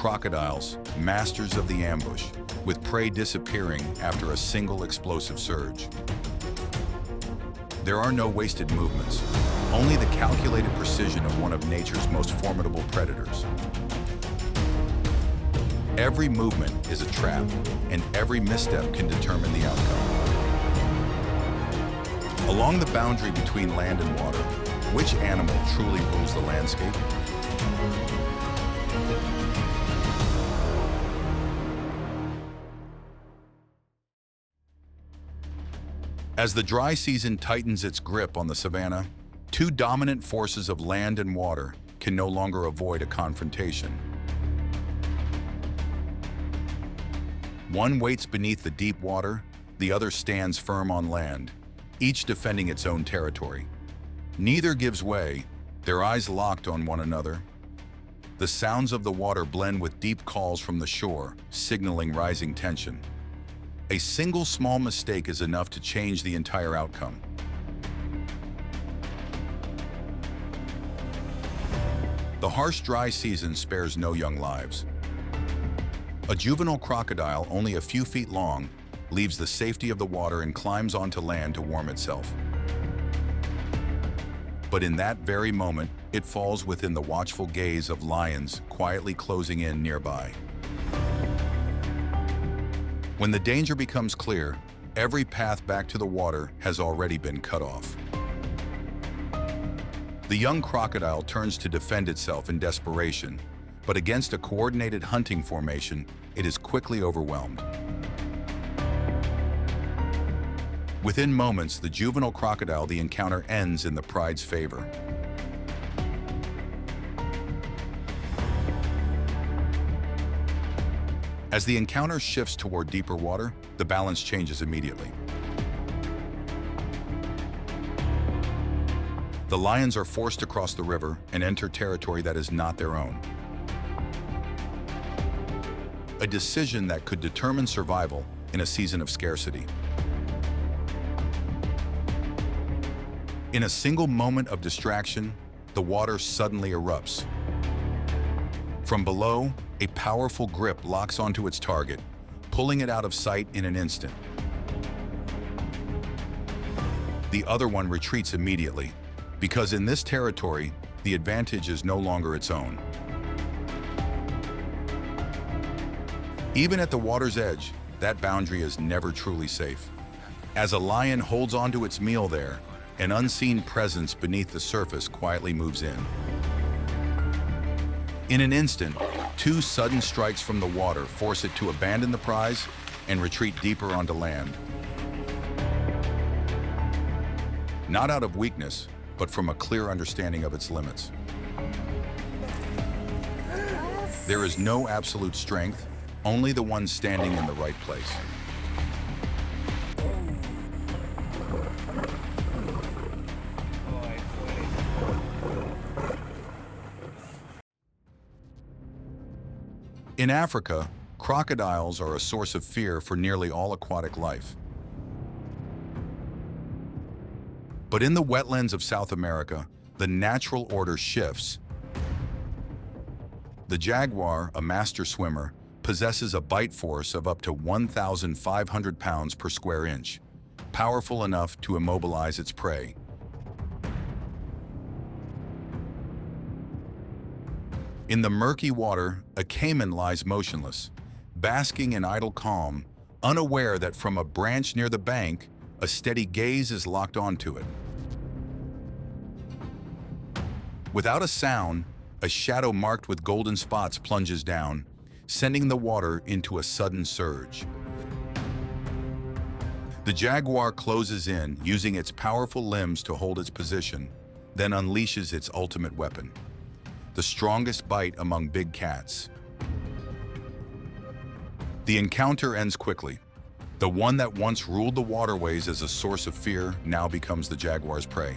crocodiles, masters of the ambush, with prey disappearing after a single explosive surge. There are no wasted movements, only the calculated precision of one of nature's most formidable predators. Every movement is a trap, and every misstep can determine the outcome. Along the boundary between land and water, which animal truly rules the landscape? As the dry season tightens its grip on the savanna, two dominant forces of land and water can no longer avoid a confrontation. One waits beneath the deep water, the other stands firm on land, each defending its own territory. Neither gives way, their eyes locked on one another. The sounds of the water blend with deep calls from the shore, signaling rising tension. A single small mistake is enough to change the entire outcome. The harsh dry season spares no young lives. A juvenile crocodile, only a few feet long, leaves the safety of the water and climbs onto land to warm itself. But in that very moment, it falls within the watchful gaze of lions quietly closing in nearby. When the danger becomes clear, every path back to the water has already been cut off. The young crocodile turns to defend itself in desperation, but against a coordinated hunting formation, it is quickly overwhelmed. Within moments, the juvenile crocodile, the encounter ends in the pride's favor. As the encounter shifts toward deeper water, the balance changes immediately. The lions are forced to cross the river and enter territory that is not their own. A decision that could determine survival in a season of scarcity. In a single moment of distraction, the water suddenly erupts. From below, a powerful grip locks onto its target, pulling it out of sight in an instant. The other one retreats immediately, because in this territory, the advantage is no longer its own. Even at the water's edge, that boundary is never truly safe. As a lion holds onto its meal there, an unseen presence beneath the surface quietly moves in. In an instant, two sudden strikes from the water force it to abandon the prize and retreat deeper onto land. Not out of weakness, but from a clear understanding of its limits. There is no absolute strength, only the one standing in the right place. In Africa, crocodiles are a source of fear for nearly all aquatic life. But in the wetlands of South America, the natural order shifts. The jaguar, a master swimmer, possesses a bite force of up to 1,500 pounds per square inch, powerful enough to immobilize its prey. In the murky water, a caiman lies motionless, basking in idle calm, unaware that from a branch near the bank, a steady gaze is locked onto it. Without a sound, a shadow marked with golden spots plunges down, sending the water into a sudden surge. The jaguar closes in, using its powerful limbs to hold its position, then unleashes its ultimate weapon, the strongest bite among big cats. The encounter ends quickly. The one that once ruled the waterways as a source of fear now becomes the jaguar's prey.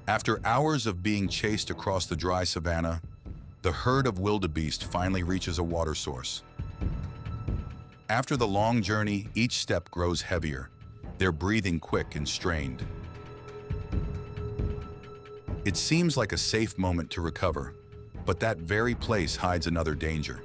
After hours of being chased across the dry savanna, the herd of wildebeest finally reaches a water source. After the long journey, each step grows heavier, their breathing quick and strained. It seems like a safe moment to recover, but that very place hides another danger.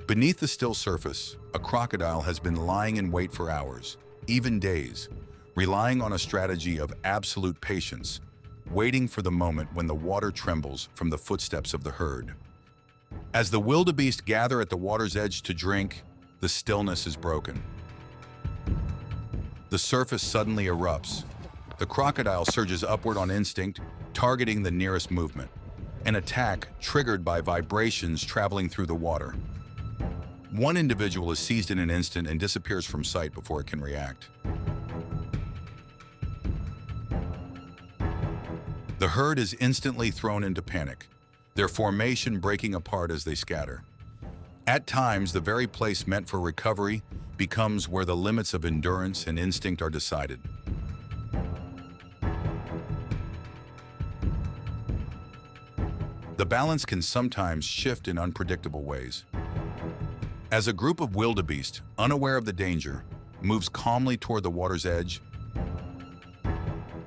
Beneath the still surface, a crocodile has been lying in wait for hours, even days, relying on a strategy of absolute patience, waiting for the moment when the water trembles from the footsteps of the herd. As the wildebeest gather at the water's edge to drink, the stillness is broken. The surface suddenly erupts. The crocodile surges upward on instinct, targeting the nearest movement, an attack triggered by vibrations traveling through the water. One individual is seized in an instant and disappears from sight before it can react. The herd is instantly thrown into panic, their formation breaking apart as they scatter. At times, the very place meant for recovery becomes where the limits of endurance and instinct are decided. The balance can sometimes shift in unpredictable ways. As a group of wildebeest, unaware of the danger, moves calmly toward the water's edge,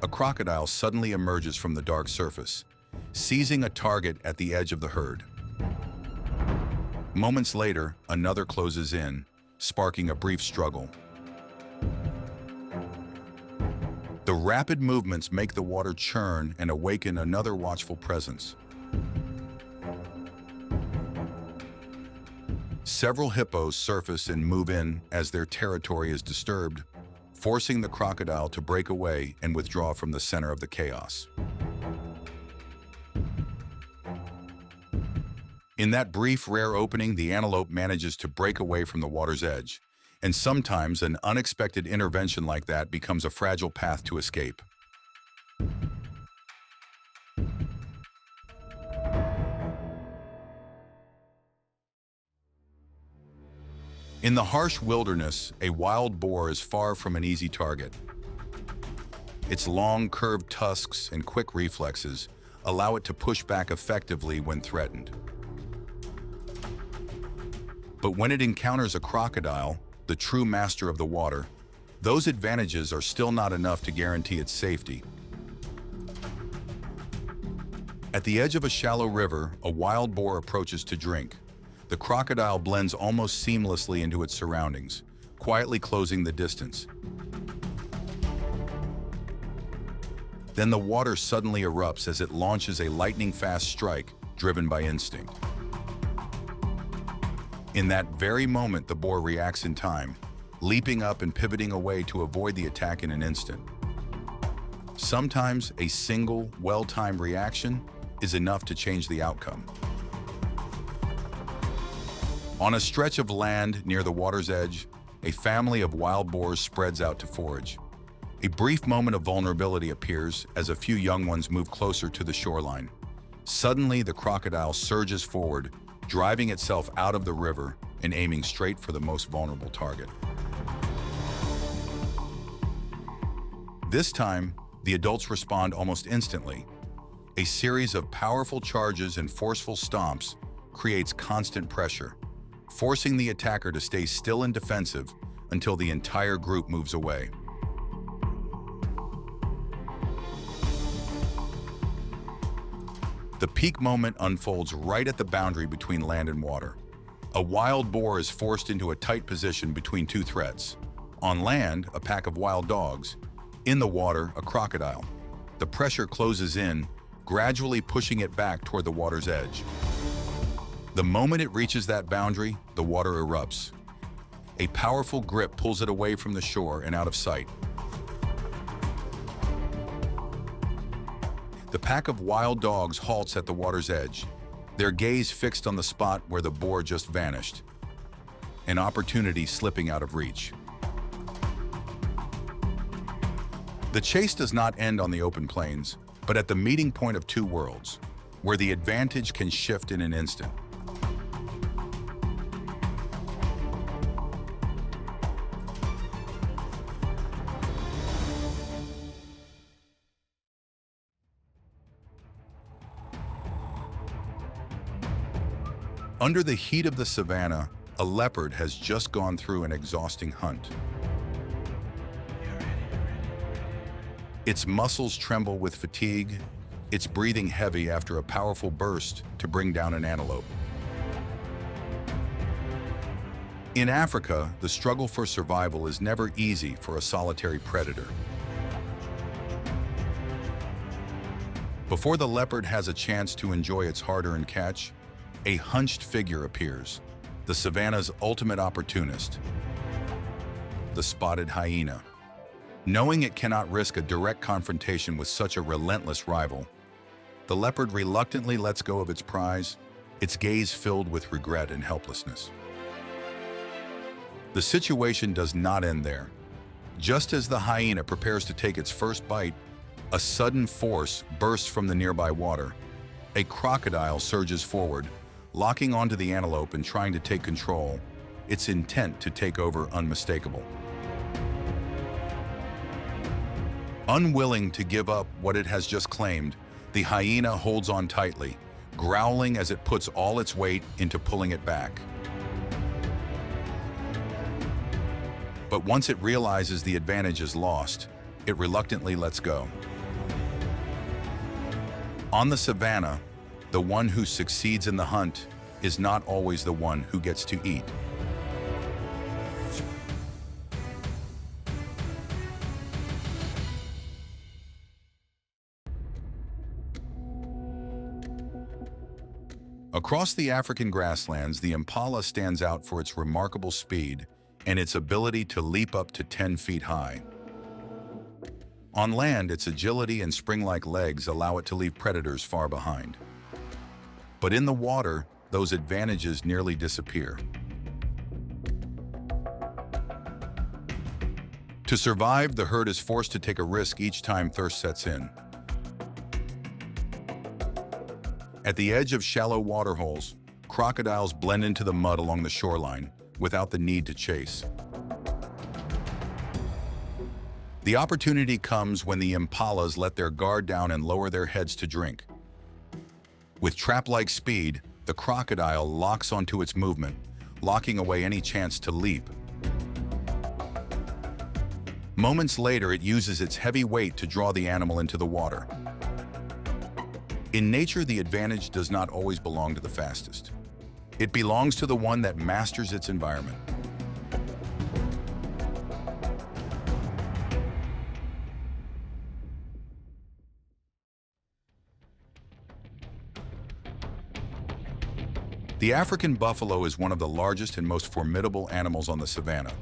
a crocodile suddenly emerges from the dark surface, seizing a target at the edge of the herd. Moments later, another closes in, sparking a brief struggle. The rapid movements make the water churn and awaken another watchful presence. Several hippos surface and move in as their territory is disturbed, forcing the crocodile to break away and withdraw from the center of the chaos. In that brief, rare opening, the antelope manages to break away from the water's edge, and sometimes an unexpected intervention like that becomes a fragile path to escape. In the harsh wilderness, a wild boar is far from an easy target. Its long, curved tusks and quick reflexes allow it to push back effectively when threatened. But when it encounters a crocodile, the true master of the water, those advantages are still not enough to guarantee its safety. At the edge of a shallow river, a wild boar approaches to drink. The crocodile blends almost seamlessly into its surroundings, quietly closing the distance. Then the water suddenly erupts as it launches a lightning-fast strike driven by instinct. In that very moment, the boar reacts in time, leaping up and pivoting away to avoid the attack in an instant. Sometimes a single, well-timed reaction is enough to change the outcome. On a stretch of land near the water's edge, a family of wild boars spreads out to forage. A brief moment of vulnerability appears as a few young ones move closer to the shoreline. Suddenly, the crocodile surges forward, driving itself out of the river and aiming straight for the most vulnerable target. This time, the adults respond almost instantly. A series of powerful charges and forceful stomps creates constant pressure, forcing the attacker to stay still and defensive until the entire group moves away. The peak moment unfolds right at the boundary between land and water. A wild boar is forced into a tight position between two threats. On land, a pack of wild dogs. In the water, a crocodile. The pressure closes in, gradually pushing it back toward the water's edge. The moment it reaches that boundary, the water erupts. A powerful grip pulls it away from the shore and out of sight. The pack of wild dogs halts at the water's edge, their gaze fixed on the spot where the boar just vanished, an opportunity slipping out of reach. The chase does not end on the open plains, but at the meeting point of two worlds, where the advantage can shift in an instant. Under the heat of the savanna, a leopard has just gone through an exhausting hunt. Its muscles tremble with fatigue, its breathing heavy after a powerful burst to bring down an antelope. In Africa, the struggle for survival is never easy for a solitary predator. Before the leopard has a chance to enjoy its hard-earned catch, a hunched figure appears, the savanna's ultimate opportunist, the spotted hyena. Knowing it cannot risk a direct confrontation with such a relentless rival, the leopard reluctantly lets go of its prize, its gaze filled with regret and helplessness. The situation does not end there. Just as the hyena prepares to take its first bite, a sudden force bursts from the nearby water. A crocodile surges forward, locking onto the antelope and trying to take control, its intent to take over unmistakable. Unwilling to give up what it has just claimed, the hyena holds on tightly, growling as it puts all its weight into pulling it back. But once it realizes the advantage is lost, it reluctantly lets go. On the savanna, the one who succeeds in the hunt is not always the one who gets to eat. Across the African grasslands, the impala stands out for its remarkable speed and its ability to leap up to 10 feet high. On land, its agility and spring-like legs allow it to leave predators far behind. But in the water, those advantages nearly disappear. To survive, the herd is forced to take a risk each time thirst sets in. At the edge of shallow waterholes, crocodiles blend into the mud along the shoreline without the need to chase. The opportunity comes when the impalas let their guard down and lower their heads to drink. With trap-like speed, the crocodile locks onto its movement, locking away any chance to leap. Moments later, it uses its heavy weight to draw the animal into the water. In nature, the advantage does not always belong to the fastest. It belongs to the one that masters its environment. The African buffalo is one of the largest and most formidable animals on the savanna.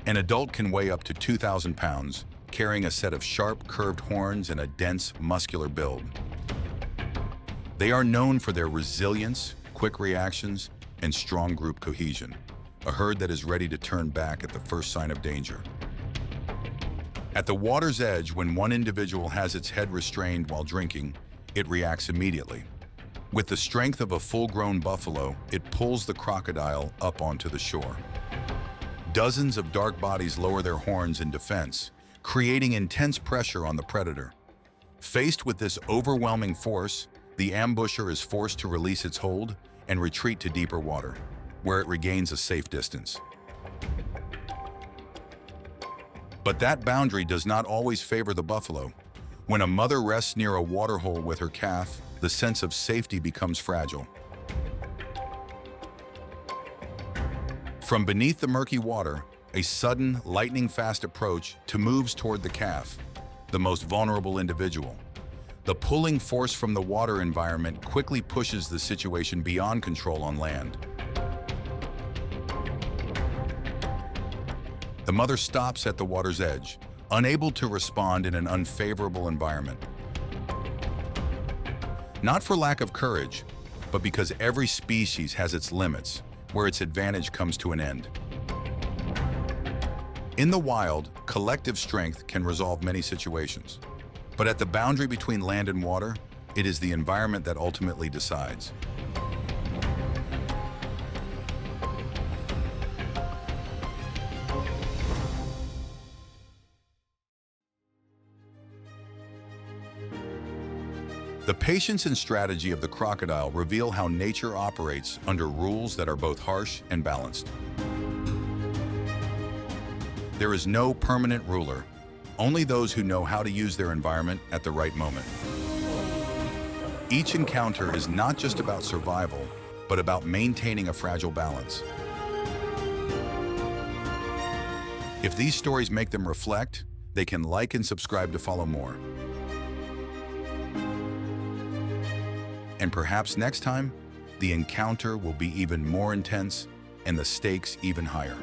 An adult can weigh up to 2,000 pounds, carrying a set of sharp, curved horns and a dense, muscular build. They are known for their resilience, quick reactions, and strong group cohesion, a herd that is ready to turn back at the first sign of danger. At the water's edge, when one individual has its head restrained while drinking, it reacts immediately. With the strength of a full-grown buffalo, it pulls the crocodile up onto the shore. Dozens of dark bodies lower their horns in defense, creating intense pressure on the predator. Faced with this overwhelming force, the ambusher is forced to release its hold and retreat to deeper water, where it regains a safe distance. But that boundary does not always favor the buffalo. When a mother rests near a waterhole with her calf, the sense of safety becomes fragile. From beneath the murky water, a sudden, lightning-fast approach moves toward the calf, the most vulnerable individual. The pulling force from the water environment quickly pushes the situation beyond control on land. The mother stops at the water's edge, unable to respond in an unfavorable environment. Not for lack of courage, but because every species has its limits, where its advantage comes to an end. In the wild, collective strength can resolve many situations. But at the boundary between land and water, it is the environment that ultimately decides. The patience and strategy of the crocodile reveal how nature operates under rules that are both harsh and balanced. There is no permanent ruler, only those who know how to use their environment at the right moment. Each encounter is not just about survival, but about maintaining a fragile balance. If these stories make them reflect, they can like and subscribe to follow more. And perhaps next time, the encounter will be even more intense and the stakes even higher.